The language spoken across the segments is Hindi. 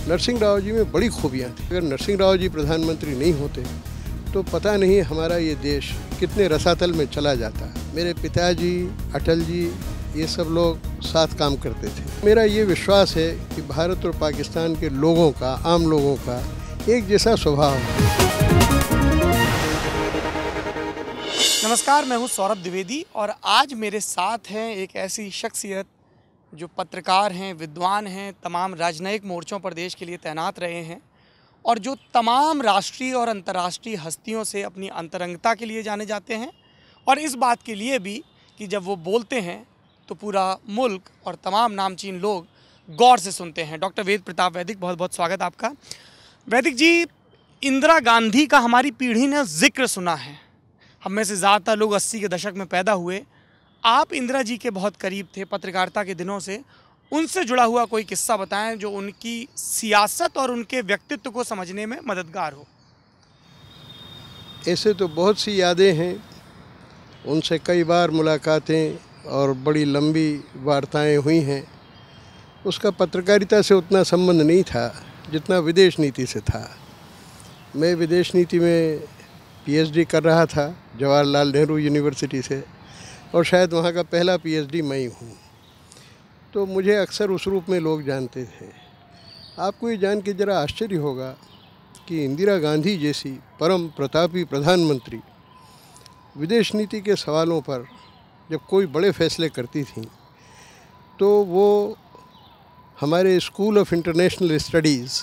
नरसिंह राव जी में बड़ी खूबियाँ थी। अगर नरसिंह राव जी प्रधानमंत्री नहीं होते तो पता नहीं हमारा ये देश कितने रसातल में चला जाता। मेरे पिताजी, अटल जी, ये सब लोग साथ काम करते थे। मेरा ये विश्वास है कि भारत और पाकिस्तान के लोगों का, आम लोगों का एक जैसा स्वभाव है। नमस्कार, मैं हूं सौरभ द्विवेदी और आज मेरे साथ हैं एक ऐसी शख्सियत जो पत्रकार हैं, विद्वान हैं, तमाम राजनयिक मोर्चों पर देश के लिए तैनात रहे हैं और जो तमाम राष्ट्रीय और अंतर्राष्ट्रीय हस्तियों से अपनी अंतरंगता के लिए जाने जाते हैं और इस बात के लिए भी कि जब वो बोलते हैं तो पूरा मुल्क और तमाम नामचीन लोग गौर से सुनते हैं। डॉक्टर वेद प्रताप वैदिक, बहुत बहुत स्वागत आपका। वैदिक जी, इंदिरा गांधी का हमारी पीढ़ी ने जिक्र सुना है। हम में से ज़्यादातर लोग 80 के दशक में पैदा हुए। आप इंदिरा जी के बहुत करीब थे पत्रकारिता के दिनों से। उनसे जुड़ा हुआ कोई किस्सा बताएं जो उनकी सियासत और उनके व्यक्तित्व को समझने में मददगार हो। ऐसे तो बहुत सी यादें हैं। उनसे कई बार मुलाकातें और बड़ी लंबी वार्ताएं हुई हैं। उसका पत्रकारिता से उतना संबंध नहीं था जितना विदेश नीति से था। मैं विदेश नीति में पीएचडी कर रहा था जवाहरलाल नेहरू यूनिवर्सिटी से और शायद वहाँ का पहला पीएचडी मैं ही हूँ। तो मुझे अक्सर उस रूप में लोग जानते थे। आपको ये जान के ज़रा आश्चर्य होगा कि इंदिरा गांधी जैसी परम प्रतापी प्रधानमंत्री विदेश नीति के सवालों पर जब कोई बड़े फैसले करती थीं तो वो हमारे स्कूल ऑफ इंटरनेशनल स्टडीज़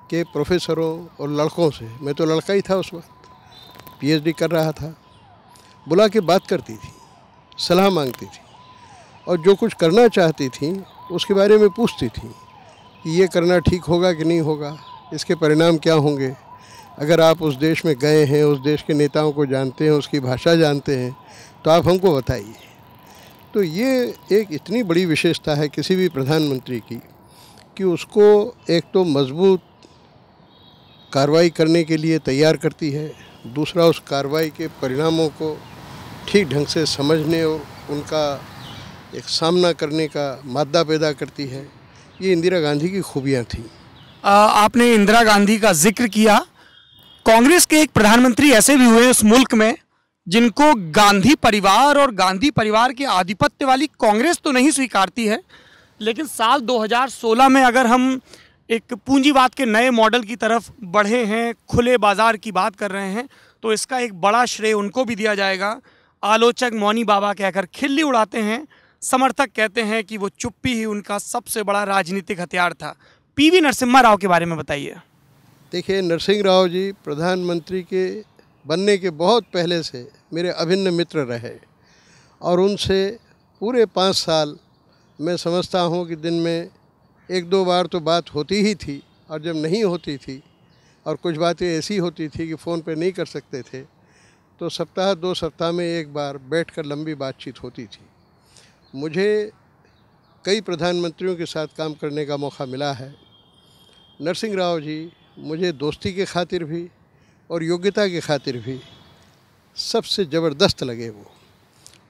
के प्रोफेसरों और लड़कों से, मैं तो लड़का ही था उस वक्त, पीएचडी कर रहा था, बुला के बात करती थी, सलाह मांगती थी और जो कुछ करना चाहती थी उसके बारे में पूछती थी कि ये करना ठीक होगा कि नहीं होगा, इसके परिणाम क्या होंगे। अगर आप उस देश में गए हैं, उस देश के नेताओं को जानते हैं, उसकी भाषा जानते हैं तो आप हमको बताइए। तो ये एक इतनी बड़ी विशेषता है किसी भी प्रधानमंत्री की कि उसको एक तो मजबूत कार्रवाई करने के लिए तैयार करती है, दूसरा उस कार्रवाई के परिणामों को ठीक ढंग से समझने और उनका एक सामना करने का मादा पैदा करती है। ये इंदिरा गांधी की खूबियाँ थीं। आपने इंदिरा गांधी का जिक्र किया। कांग्रेस के एक प्रधानमंत्री ऐसे भी हुए इस मुल्क में जिनको गांधी परिवार और गांधी परिवार के आधिपत्य वाली कांग्रेस तो नहीं स्वीकारती है, लेकिन साल 2016 में अगर हम एक पूंजीवाद के नए मॉडल की तरफ बढ़े हैं, खुले बाजार की बात कर रहे हैं, तो इसका एक बड़ा श्रेय उनको भी दिया जाएगा। आलोचक मौनी बाबा कहकर खिल्ली उड़ाते हैं, समर्थक कहते हैं कि वो चुप्पी ही उनका सबसे बड़ा राजनीतिक हथियार था। पीवी नरसिम्हा राव के बारे में बताइए। देखिए, नरसिंह राव जी प्रधानमंत्री के बनने के बहुत पहले से मेरे अभिन्न मित्र रहे और उनसे पूरे 5 साल मैं समझता हूँ कि दिन में 1-2 बार तो बात होती ही थी और जब नहीं होती थी और कुछ बातें ऐसी होती थी कि फ़ोन पे नहीं कर सकते थे तो सप्ताह 2 सप्ताह में एक बार बैठकर लंबी बातचीत होती थी। मुझे कई प्रधानमंत्रियों के साथ काम करने का मौका मिला है। नरसिंह राव जी मुझे दोस्ती के खातिर भी और योग्यता के खातिर भी सबसे ज़बरदस्त लगे वो।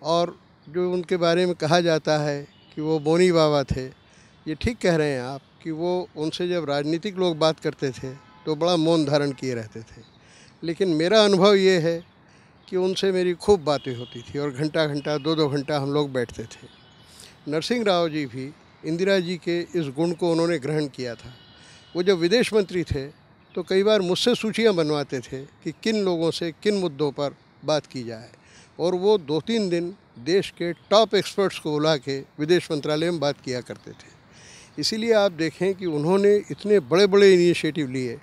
और जो उनके बारे में कहा जाता है कि वो मौनी बाबा थे, ये ठीक कह रहे हैं आप कि वो उनसे जब राजनीतिक लोग बात करते थे तो बड़ा मौन धारण किए रहते थे, लेकिन मेरा अनुभव ये है कि उनसे मेरी खूब बातें होती थी और घंटा घंटा 2-2 घंटा हम लोग बैठते थे। नरसिंह राव जी भी इंदिरा जी के इस गुण को उन्होंने ग्रहण किया था। वो जब विदेश मंत्री थे तो कई बार मुझसे सूचियाँ बनवाते थे कि किन लोगों से किन मुद्दों पर बात की जाए और वो 2-3 दिन देश के टॉप एक्सपर्ट्स को बुला के विदेश मंत्रालय में बात किया करते थे। इसीलिए आप देखें कि उन्होंने इतने बड़े बड़े इनिशिएटिव लिए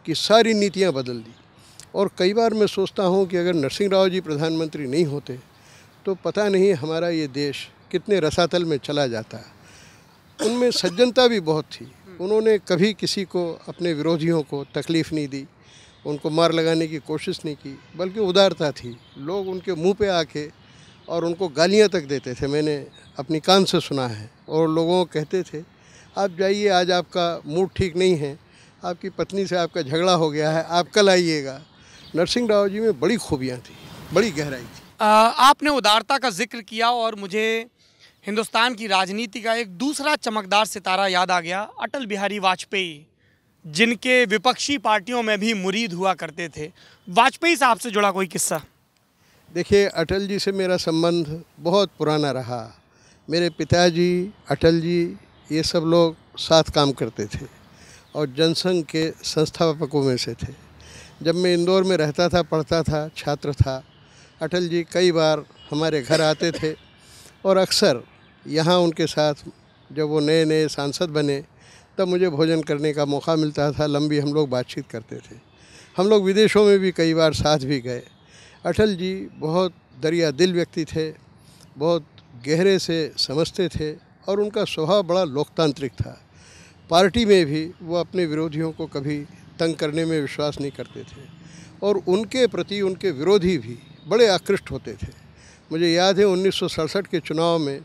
कि सारी नीतियाँ बदल दी। और कई बार मैं सोचता हूँ कि अगर नरसिंह राव जी प्रधानमंत्री नहीं होते तो पता नहीं हमारा ये देश कितने रसातल में चला जाता। उनमें सज्जनता भी बहुत थी। उन्होंने कभी किसी को, अपने विरोधियों को तकलीफ़ नहीं दी, उनको मार लगाने की कोशिश नहीं की, बल्कि उदारता थी। लोग उनके मुंह पे आके और उनको गालियाँ तक देते थे, मैंने अपनी कान से सुना है। और लोगों को कहते थे आप जाइए, आज आपका मूड ठीक नहीं है, आपकी पत्नी से आपका झगड़ा हो गया है, आप कल आइएगा। नरसिंह राव जी में बड़ी खूबियाँ थी, बड़ी गहराई थी। आपने उदारता का जिक्र किया और मुझे हिंदुस्तान की राजनीति का एक दूसरा चमकदार सितारा याद आ गया, अटल बिहारी वाजपेयी। जिनके विपक्षी पार्टियों में भी मुरीद हुआ करते थे। वाजपेयी साहब से जुड़ा कोई किस्सा? देखिए, अटल जी से मेरा संबंध बहुत पुराना रहा। मेरे पिताजी, अटल जी, ये सब लोग साथ काम करते थे और जनसंघ के संस्थापकों में से थे। जब मैं इंदौर में रहता था, पढ़ता था, छात्र था, अटल जी कई बार हमारे घर आते थे और अक्सर यहाँ उनके साथ जब वो नए नए सांसद बने तब मुझे भोजन करने का मौका मिलता था। लंबी हम लोग बातचीत करते थे। हम लोग विदेशों में भी कई बार साथ भी गए। अटल जी बहुत दरिया दिल व्यक्ति थे, बहुत गहरे से समझते थे और उनका स्वभाव बड़ा लोकतांत्रिक था। पार्टी में भी वो अपने विरोधियों को कभी तंग करने में विश्वास नहीं करते थे और उनके प्रति उनके विरोधी भी बड़े आकृष्ट होते थे। मुझे याद है 1967 के चुनाव में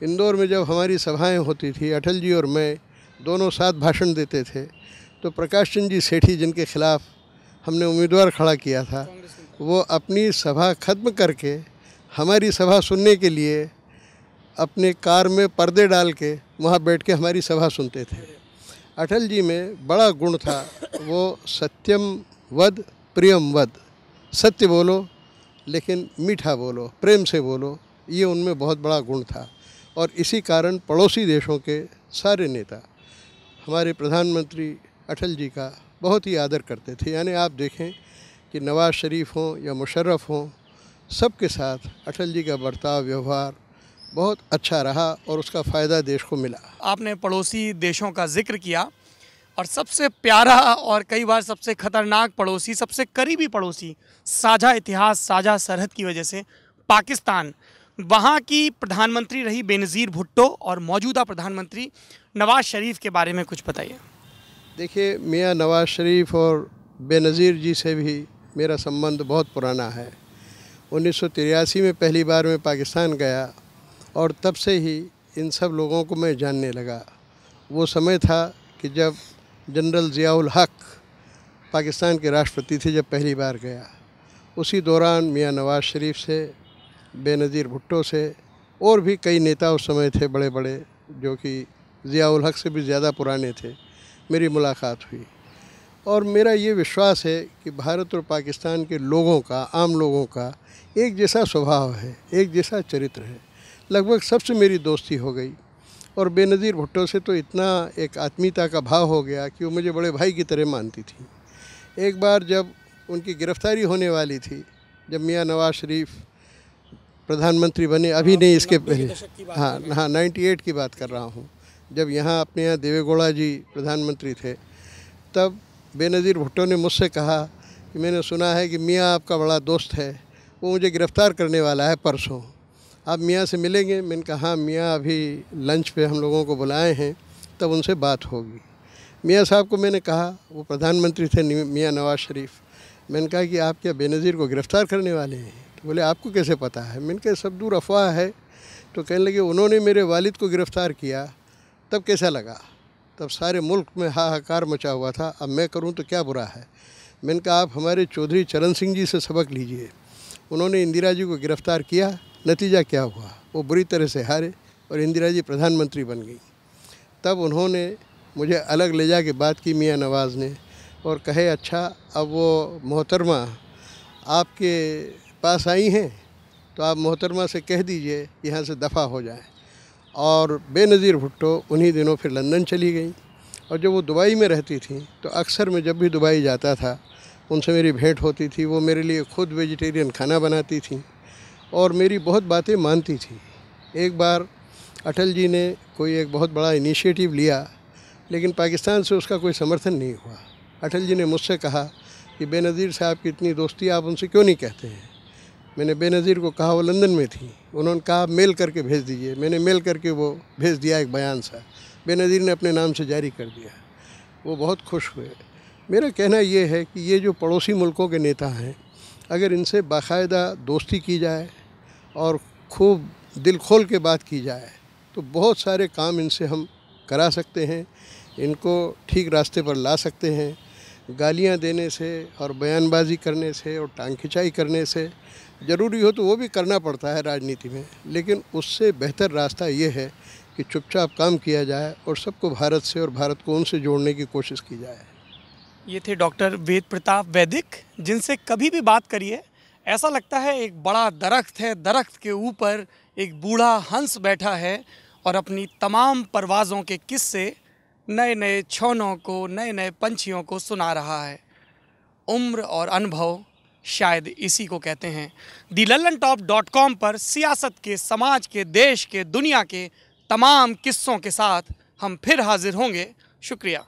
इंदौर में जब हमारी सभाएं होती थी, अटल जी और मैं दोनों साथ भाषण देते थे, तो प्रकाश चंद्र जी सेठी, जिनके खिलाफ हमने उम्मीदवार खड़ा किया था, वो अपनी सभा ख़त्म करके हमारी सभा सुनने के लिए अपने कार में पर्दे डाल के वहाँ बैठ के हमारी सभा सुनते थे। अटल जी में बड़ा गुण था, वो सत्यम वद प्रियम वद, सत्य बोलो लेकिन मीठा बोलो, प्रेम से बोलो, ये उनमें बहुत बड़ा गुण था। और इसी कारण पड़ोसी देशों के सारे नेता हमारे प्रधानमंत्री अटल जी का बहुत ही आदर करते थे। यानी आप देखें कि नवाज़ शरीफ हों या मुशर्रफ हों, सबके साथ अटल जी का बर्ताव, व्यवहार बहुत अच्छा रहा और उसका फ़ायदा देश को मिला। आपने पड़ोसी देशों का जिक्र किया और सबसे प्यारा और कई बार सबसे खतरनाक पड़ोसी, सबसे करीबी पड़ोसी, साझा इतिहास, साझा सरहद की वजह से पाकिस्तान, वहाँ की प्रधानमंत्री रही बेनज़ीर भुट्टो और मौजूदा प्रधानमंत्री नवाज़ शरीफ के बारे में कुछ बताइए। देखिए, मियाँ नवाज़ शरीफ और बेनज़ीर जी से भी मेरा संबंध बहुत पुराना है। 1983 में पहली बार मैं पाकिस्तान गया और तब से ही इन सब लोगों को मैं जानने लगा। वो समय था कि जब जनरल ज़ियाउल हक पाकिस्तान के राष्ट्रपति थे, जब पहली बार गया। उसी दौरान मियाँ नवाज़ शरीफ से, बेनज़ीर भुट्टो से और भी कई नेता उस समय थे बड़े बड़े, जो कि ज़ियाउल हक से भी ज़्यादा पुराने थे, मेरी मुलाकात हुई। और मेरा ये विश्वास है कि भारत और पाकिस्तान के लोगों का, आम लोगों का एक जैसा स्वभाव है, एक जैसा चरित्र है। लगभग सबसे मेरी दोस्ती हो गई और बेनज़ीर भुट्टो से तो इतना एक आत्मीयता का भाव हो गया कि वो मुझे बड़े भाई की तरह मानती थी। एक बार जब उनकी गिरफ़्तारी होने वाली थी, जब मियाँ नवाज़ शरीफ प्रधानमंत्री बने, अभी नहीं, इसके पहले, हाँ 98 की बात कर रहा हूँ, जब यहाँ अपने यहाँ देवे गौड़ा जी प्रधानमंत्री थे, तब बेनज़ीर भुट्टो ने मुझसे कहा कि मैंने सुना है कि मियाँ आपका बड़ा दोस्त है, वो मुझे गिरफ़्तार करने वाला है परसों, आप मियाँ से मिलेंगे? मैंने कहा हाँ, मियाँ अभी लंच पे हम लोगों को बुलाए हैं, तब उनसे बात होगी। मियाँ साहब को मैंने कहा, वो प्रधानमंत्री थे मियाँ नवाज़ शरीफ, मैंने कहा कि आप क्या बेनज़ीर को गिरफ़्तार करने वाले हैं? तो बोले आपको कैसे पता है? मैंने कहा सब दूर अफवाह है। तो कहने लगे उन्होंने मेरे वालिद को गिरफ़्तार किया, तब कैसा लगा? तब सारे मुल्क में हाहाकार मचा हुआ था, अब मैं करूं तो क्या बुरा है। मैंने कहा आप हमारे चौधरी चरण सिंह जी से सबक लीजिए, उन्होंने इंदिरा जी को गिरफ़्तार किया, नतीजा क्या हुआ? वो बुरी तरह से हारे और इंदिरा जी प्रधानमंत्री बन गई। तब उन्होंने मुझे अलग ले जा के बात की मियाँ नवाज़ ने, और कहे अच्छा अब वो मोहतरमा आपके पास आई हैं तो आप मोहतरमा से कह दीजिए यहाँ से दफ़ा हो जाए। और बेनज़ीर भुट्टो उन्हीं दिनों फिर लंदन चली गई। और जब वो दुबई में रहती थी तो अक्सर मैं जब भी दुबई जाता था उनसे मेरी भेंट होती थी। वो मेरे लिए खुद वेजिटेरियन खाना बनाती थी और मेरी बहुत बातें मानती थी। एक बार अटल जी ने कोई एक बहुत बड़ा इनिशिएटिव लिया, लेकिन पाकिस्तान से उसका कोई समर्थन नहीं हुआ। अटल जी ने मुझसे कहा कि बेनज़ीर साहब की इतनी दोस्ती, आप उनसे क्यों नहीं कहते हैं? मैंने बेनज़ीर को कहा, वो लंदन में थी, उन्होंने कहा मेल करके भेज दीजिए। मैंने मेल करके वो भेज दिया, एक बयान सा बेनज़ीर ने अपने नाम से जारी कर दिया। वो बहुत खुश हुए। मेरा कहना ये है कि ये जो पड़ोसी मुल्कों के नेता हैं, अगर इनसे बाकायदा दोस्ती की जाए और खूब दिल खोल के बात की जाए तो बहुत सारे काम इनसे हम करा सकते हैं, इनको ठीक रास्ते पर ला सकते हैं। गालियां देने से और बयानबाजी करने से और टांग खिंचाई करने से, ज़रूरी हो तो वो भी करना पड़ता है राजनीति में, लेकिन उससे बेहतर रास्ता ये है कि चुपचाप काम किया जाए और सबको भारत से और भारत को उनसे जोड़ने की कोशिश की जाए। ये थे डॉक्टर वेद प्रताप वैदिक, जिनसे कभी भी बात करिए ऐसा लगता है एक बड़ा दरख्त है, दरख्त के ऊपर एक बूढ़ा हंस बैठा है और अपनी तमाम परवाज़ों के किस्से नए नए छौनों को, नए नए पंछियों को सुना रहा है। उम्र और अनुभव शायद इसी को कहते हैं। thelallanTop.com पर सियासत के, समाज के, देश के, दुनिया के तमाम किस्सों के साथ हम फिर हाजिर होंगे। शुक्रिया।